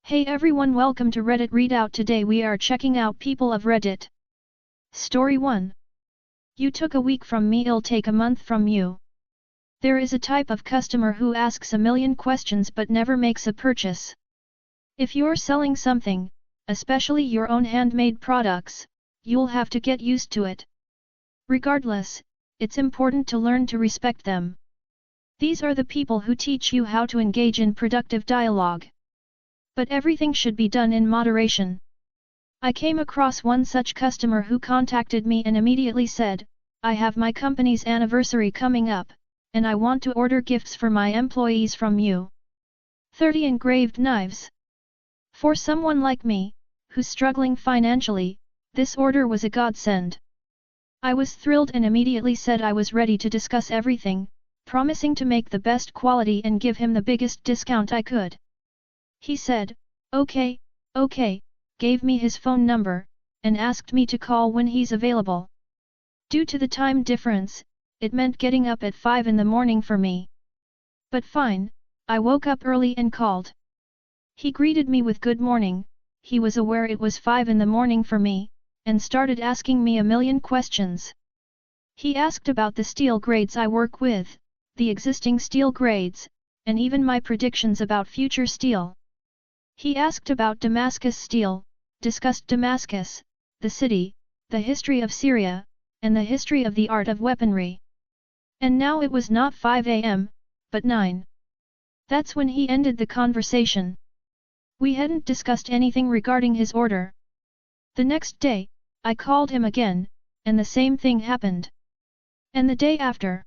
Hey everyone, welcome to Reddit Readout. Today we are checking out People of Reddit. Story 1. You took a week from me, I'll take a month from you. There is a type of customer who asks a million questions but never makes a purchase. If you're selling something, especially your own handmade products, you'll have to get used to it. Regardless, it's important to learn to respect them. These are the people who teach you how to engage in productive dialogue. But everything should be done in moderation. I came across one such customer who contacted me and immediately said, I have my company's anniversary coming up, and I want to order gifts for my employees from you. 30 engraved knives. For someone like me, who's struggling financially, this order was a godsend. I was thrilled and immediately said I was ready to discuss everything, promising to make the best quality and give him the biggest discount I could. He said, okay, gave me his phone number, and asked me to call when he's available. Due to the time difference, it meant getting up at 5 in the morning for me. But fine, I woke up early and called. He greeted me with good morning, he was aware it was 5 in the morning for me, and started asking me a million questions. He asked about the steel grades I work with, the existing steel grades, and even my predictions about future steel. He asked about Damascus steel, discussed Damascus, the city, the history of Syria, and the history of the art of weaponry. And now it was not 5 a.m., but 9. That's when he ended the conversation. We hadn't discussed anything regarding his order. The next day, I called him again, and the same thing happened. And the day after.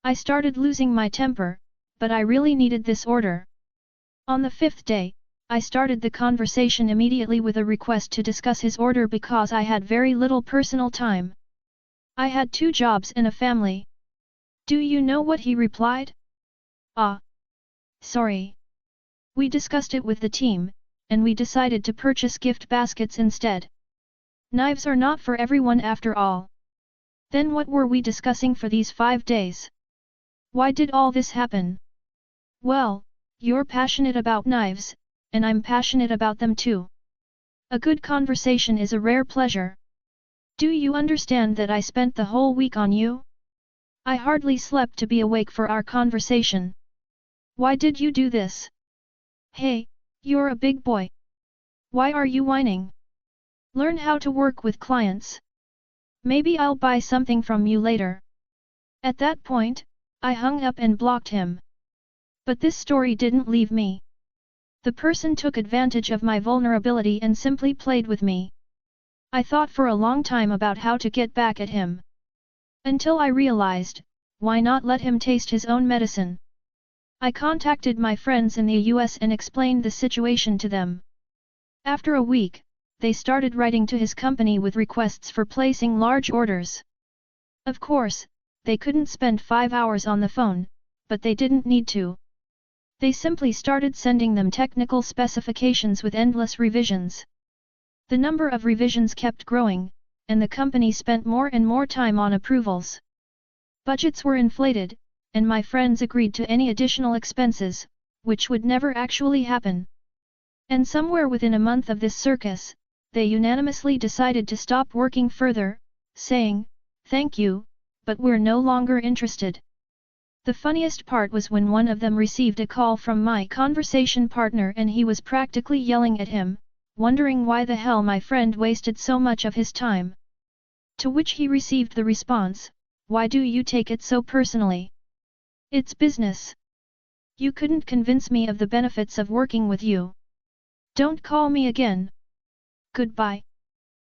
I started losing my temper, but I really needed this order. On the 5th day, I started the conversation immediately with a request to discuss his order because I had very little personal time. I had 2 jobs and a family. Do you know what he replied? Sorry. We discussed it with the team, and we decided to purchase gift baskets instead. Knives are not for everyone after all. Then what were we discussing for these 5 days? Why did all this happen? Well, you're passionate about knives, and I'm passionate about them too. A good conversation is a rare pleasure. Do you understand that I spent the whole week on you? I hardly slept to be awake for our conversation. Why did you do this? Hey, you're a big boy. Why are you whining? Learn how to work with clients. Maybe I'll buy something from you later. At that point, I hung up and blocked him. But this story didn't leave me. The person took advantage of my vulnerability and simply played with me. I thought for a long time about how to get back at him. Until I realized, why not let him taste his own medicine? I contacted my friends in the US and explained the situation to them. After a week, they started writing to his company with requests for placing large orders. Of course, they couldn't spend 5 hours on the phone, but they didn't need to. They simply started sending them technical specifications with endless revisions. The number of revisions kept growing, and the company spent more and more time on approvals. Budgets were inflated, and my friends agreed to any additional expenses, which would never actually happen. And somewhere within a month of this circus, they unanimously decided to stop working further, saying, "Thank you, but we're no longer interested." The funniest part was when one of them received a call from my conversation partner and he was practically yelling at him, wondering why the hell my friend wasted so much of his time. To which he received the response, "Why do you take it so personally? It's business. You couldn't convince me of the benefits of working with you. Don't call me again. Goodbye."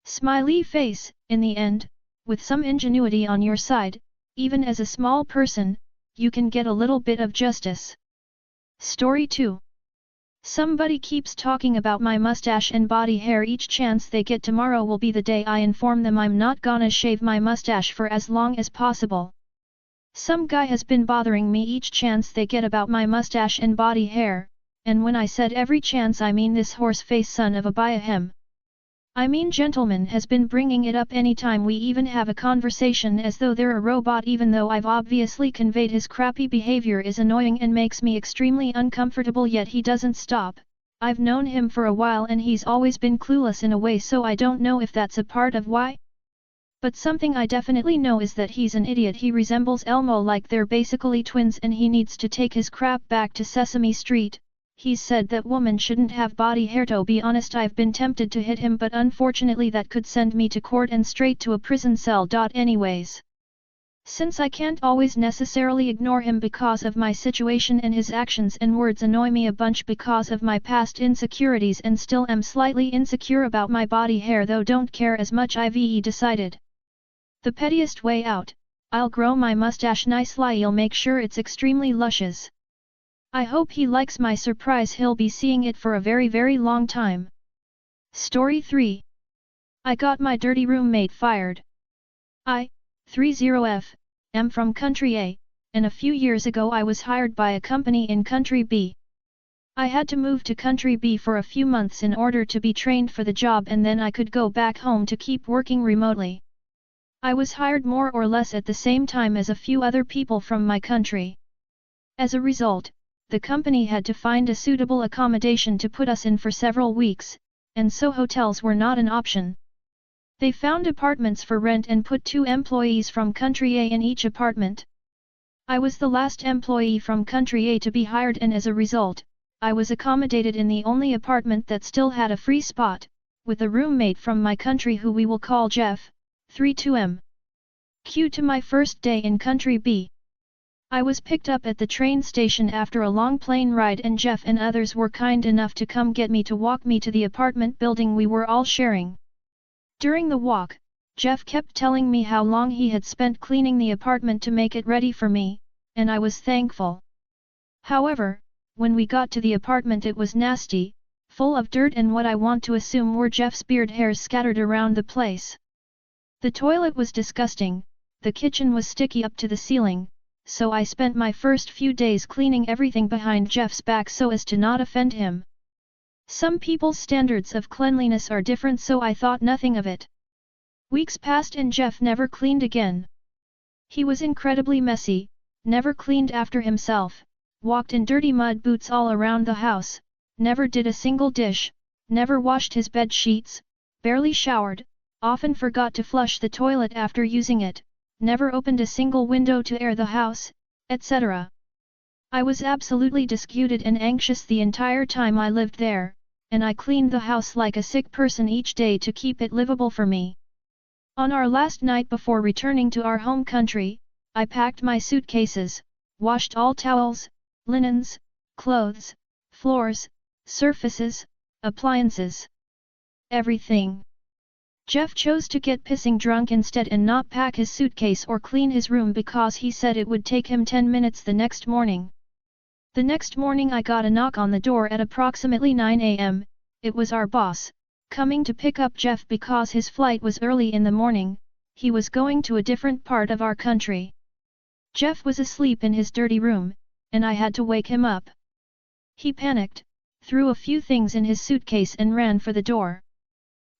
Smiley face. In the end, with some ingenuity on your side, even as a small person, you can get a little bit of justice. Story 2. Somebody keeps talking about my mustache and body hair. Each chance they get, tomorrow will be the day I inform them I'm not gonna shave my mustache for as long as possible. Some guy has been bothering me each chance they get about my mustache and body hair, and when I said every chance I mean this horse-face son of a biahem. I mean gentleman has been bringing it up anytime we even have a conversation as though they're a robot, even though I've obviously conveyed his crappy behavior is annoying and makes me extremely uncomfortable, yet he doesn't stop, I've known him for a while and he's always been clueless in a way, so I don't know if that's a part of why. But something I definitely know is that he's an idiot. He resembles Elmo like they're basically twins and he needs to take his crap back to Sesame Street. He's said that women shouldn't have body hair. To be honest, I've been tempted to hit him, but unfortunately that could send me to court and straight to a prison cell. Anyways, since I can't always necessarily ignore him because of my situation, and his actions and words annoy me a bunch because of my past insecurities, and still am slightly insecure about my body hair though don't care as much, I've decided the pettiest way out: I'll grow my mustache nicely. I'll make sure it's extremely luscious. I hope he likes my surprise. He'll be seeing it for a very long time. Story 3. I got my dirty roommate fired. I, 30F, am from country A, and a few years ago I was hired by a company in country B. I had to move to country B for a few months in order to be trained for the job, and then I could go back home to keep working remotely. I was hired more or less at the same time as a few other people from my country. As a result, the company had to find a suitable accommodation to put us in for several weeks, and so hotels were not an option. They found apartments for rent and put 2 employees from country A in each apartment. I was the last employee from country A to be hired, and as a result, I was accommodated in the only apartment that still had a free spot, with a roommate from my country who we will call Jeff, 32M. Cue to my first day in country B. I was picked up at the train station after a long plane ride, and Jeff and others were kind enough to come get me to walk me to the apartment building we were all sharing. During the walk, Jeff kept telling me how long he had spent cleaning the apartment to make it ready for me, and I was thankful. However, when we got to the apartment, it was nasty, full of dirt and what I want to assume were Jeff's beard hairs scattered around the place. The toilet was disgusting, the kitchen was sticky up to the ceiling, so I spent my first few days cleaning everything behind Jeff's back so as to not offend him. Some people's standards of cleanliness are different, so I thought nothing of it. Weeks passed and Jeff never cleaned again. He was incredibly messy, never cleaned after himself, walked in dirty mud boots all around the house, never did a single dish, never washed his bed sheets, barely showered, often forgot to flush the toilet after using it, never opened a single window to air the house, etc. I was absolutely disgusted and anxious the entire time I lived there, and I cleaned the house like a sick person each day to keep it livable for me. On our last night before returning to our home country, I packed my suitcases, washed all towels, linens, clothes, floors, surfaces, appliances. Everything. Jeff chose to get pissing drunk instead and not pack his suitcase or clean his room because he said it would take him 10 minutes the next morning. The next morning I got a knock on the door at approximately 9 a.m. It was our boss, coming to pick up Jeff because his flight was early in the morning. He was going to a different part of our country. Jeff was asleep in his dirty room, and I had to wake him up. He panicked, threw a few things in his suitcase and ran for the door.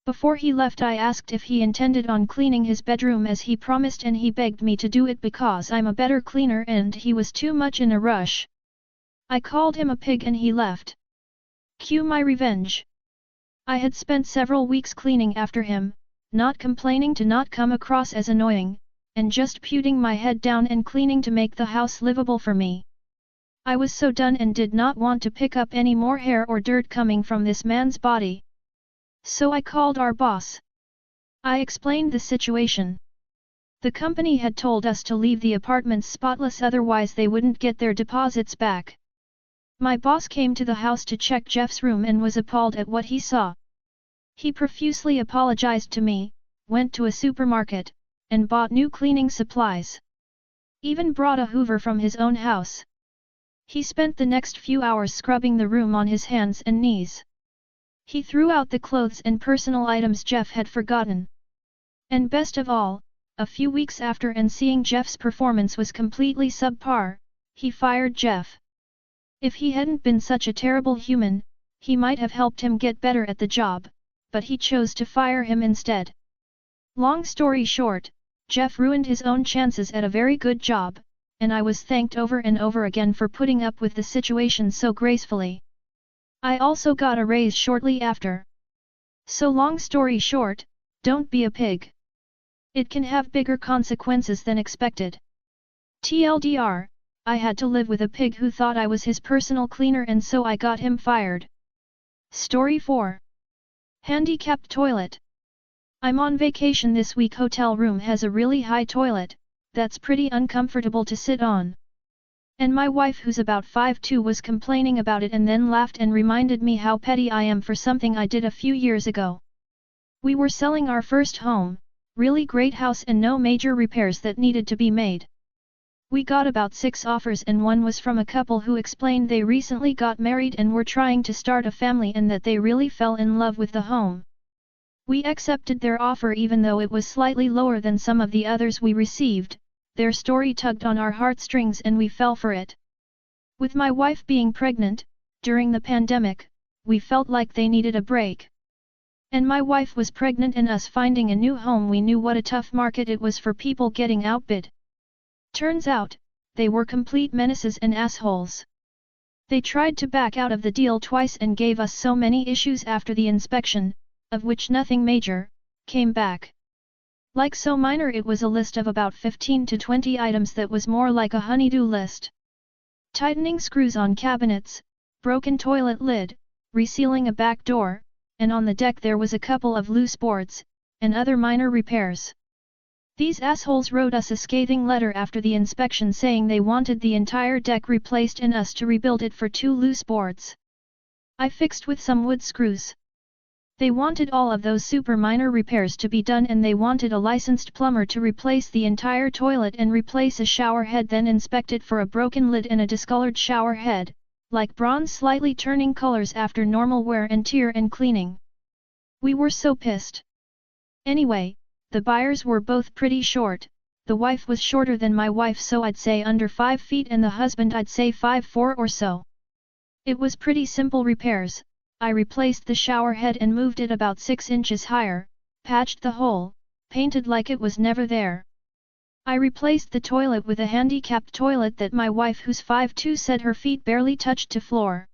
Before he left, I asked if he intended on cleaning his bedroom as he promised, and he begged me to do it because I'm a better cleaner and he was too much in a rush. I called him a pig and he left. Cue my revenge. I had spent several weeks cleaning after him, not complaining to not come across as annoying, and just putting my head down and cleaning to make the house livable for me. I was so done and did not want to pick up any more hair or dirt coming from this man's body. So I called our boss. I explained the situation. The company had told us to leave the apartments spotless, otherwise they wouldn't get their deposits back. My boss came to the house to check Jeff's room and was appalled at what he saw. He profusely apologized to me, went to a supermarket, and bought new cleaning supplies. Even brought a hoover from his own house. He spent the next few hours scrubbing the room on his hands and knees. He threw out the clothes and personal items Jeff had forgotten. And best of all, a few weeks after and seeing Jeff's performance was completely subpar, he fired Jeff. If he hadn't been such a terrible human, he might have helped him get better at the job, but he chose to fire him instead. Long story short, Jeff ruined his own chances at a very good job, and I was thanked over and over again for putting up with the situation so gracefully. I also got a raise shortly after. So long story short, don't be a pig. It can have bigger consequences than expected. TLDR, I had to live with a pig who thought I was his personal cleaner and so I got him fired. Story 4. Handicapped toilet. I'm on vacation this week. Hotel room has a really high toilet, that's pretty uncomfortable to sit on. And my wife who's about 5'2" was complaining about it and then laughed and reminded me how petty I am for something I did a few years ago. We were selling our first home, really great house and no major repairs that needed to be made. We got about 6 offers and one was from a couple who explained they recently got married and were trying to start a family and that they really fell in love with the home. We accepted their offer even though it was slightly lower than some of the others we received. Their story tugged on our heartstrings and we fell for it. With my wife being pregnant, during the pandemic, we felt like they needed a break. And my wife was pregnant and us finding a new home, we knew what a tough market it was for people getting outbid. Turns out, they were complete menaces and assholes. They tried to back out of the deal twice and gave us so many issues after the inspection, of which nothing major came back. Like so minor, it was a list of about 15 to 20 items that was more like a honey-do list. Tightening screws on cabinets, broken toilet lid, resealing a back door, and on the deck there was a couple of loose boards, and other minor repairs. These assholes wrote us a scathing letter after the inspection saying they wanted the entire deck replaced and us to rebuild it for 2 loose boards. I fixed with some wood screws. They wanted all of those super minor repairs to be done and they wanted a licensed plumber to replace the entire toilet and replace a shower head, then inspect it for a broken lid and a discolored shower head, like bronze slightly turning colors after normal wear and tear and cleaning. We were so pissed. Anyway, the buyers were both pretty short. The wife was shorter than my wife, so I'd say under 5 feet, and the husband I'd say 5'4" or so. It was pretty simple repairs. I replaced the shower head and moved it about 6 inches higher, patched the hole, painted like it was never there. I replaced the toilet with a handicapped toilet that my wife who's 5'2" said her feet barely touched to floor.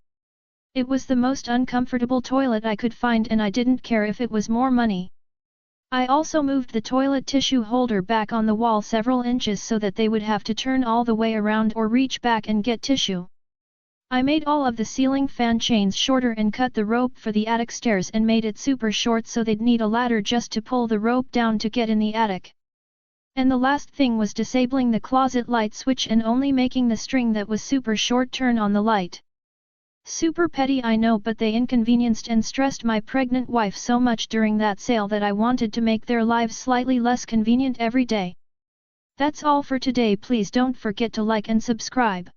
It was the most uncomfortable toilet I could find and I didn't care if it was more money. I also moved the toilet tissue holder back on the wall several inches so that they would have to turn all the way around or reach back and get tissue. I made all of the ceiling fan chains shorter and cut the rope for the attic stairs and made it super short so they'd need a ladder just to pull the rope down to get in the attic. And the last thing was disabling the closet light switch and only making the string that was super short turn on the light. Super petty, I know, but they inconvenienced and stressed my pregnant wife so much during that sale that I wanted to make their lives slightly less convenient every day. That's all for today. Please don't forget to like and subscribe.